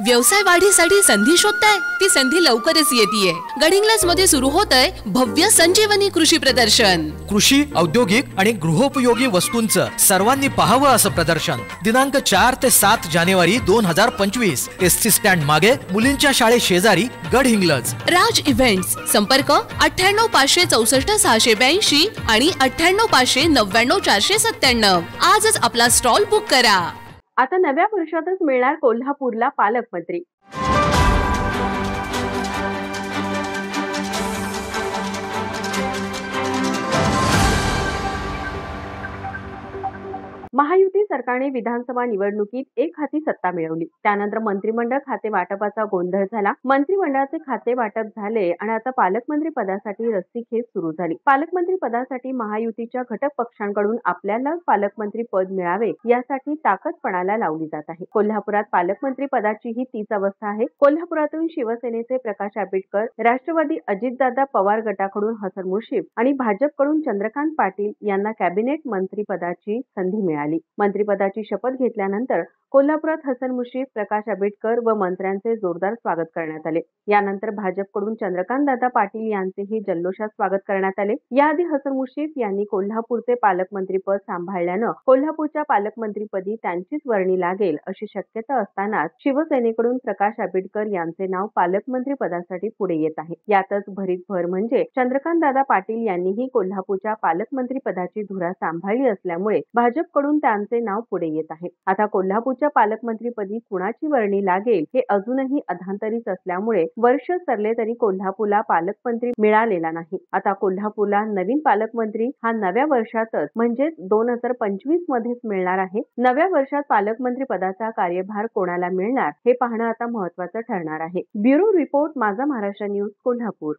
व्यवसाय वाढीसाठी संधी शोधताय? ती संधी लवकरच येतीये. गडिंग्लज मध्ये सुरू होतंय भव्य संजीवनी कृषी प्रदर्शन. कृषी, औद्योगिक आणि गृहोपयोगी वस्तूंचं सर्वांनी पाहावं असं प्रदर्शन दिनांक 4 ते 7 जानेवारी 2025 एसटी स्टँड मागे मुलींच्या शाळे शेजारी गडहिंग्लज. राज इव्हेंट्स. संपर्क 98 564 682 आणि 98 599 497. आजच आपला स्टॉल बुक करा. आता नव्या वर्षातच मिळणार कोल्हापूरला पालकमंत्री. महायुती सरकारने विधानसभा निवडणुकीत एक हाती सत्ता मिळवली. त्यानंतर मंत्रिमंडळ खाते वाटपाचा गोंधळ झाला. मंत्रिमंडळाचे खाते वाटप झाले आणि आता पालकमंत्री पदासाठी रस्सीखेच सुरू झाली. पालकमंत्री पदासाठी महायुतीच्या घटक पक्षांकडून आपल्याला पालकमंत्री पद मिळावे यासाठी ताकदपणाला लावली जात आहे. कोल्हापुरात पालकमंत्री पदाची ही तीच अवस्था आहे. कोल्हापुरातून शिवसेनेचे प्रकाश आंबेडकर, राष्ट्रवादी अजितदादा पवार गटाकडून हसन मुश्रीफ आणि भाजपकडून चंद्रकांत पाटील यांना कॅबिनेट मंत्रिपदाची संधी मिळाली. मंत्रिपदाची शपथ घेतल्यानंतर कोल्हापुरात हसन मुश्रीफ, प्रकाश आंबेडकर व मंत्र्यांचे जोरदार स्वागत करण्यात आले. यानंतर भाजपकडून चंद्रकांतदादा पाटील यांचेही जल्लोषात स्वागत करण्यात आले. याआधी हसन मुश्रीफ यांनी कोल्हापूरचे पालकमंत्रीपद सांभाळल्यानं कोल्हापूरच्या पालकमंत्रीपदी त्यांचीच वर्णी लागेल अशी शक्यता असतानाच शिवसेनेकडून प्रकाश आंबेडकर यांचे नाव पालकमंत्री पदासाठी पुढे येत आहे. यातच भरीत भर म्हणजे चंद्रकांतदादा पाटील यांनीही कोल्हापूरच्या पालकमंत्री पदाची धुरा सांभाळली असल्यामुळे भाजपकडून त्यांचे नाव पुढे येत आहे. आता कोल्हापूरच्या पालकमंत्रीपदी कुणाची वर्णी लागेल हे अजूनही अधांतरीच असल्यामुळे वर्ष सरले तरी कोल्हापूरला पालकमंत्री मिळालेला नाही. आता कोल्हापूरला नवीन पालकमंत्री हा नव्या वर्षातच म्हणजेच 2025 मध्येच मिळणार आहे. नव्या वर्षात पालकमंत्री पदाचा कार्यभार कोणाला मिळणार हे पाहणं आता महत्त्वाचं ठरणार आहे. ब्युरो रिपोर्ट, माझा महाराष्ट्र न्यूज, कोल्हापूर.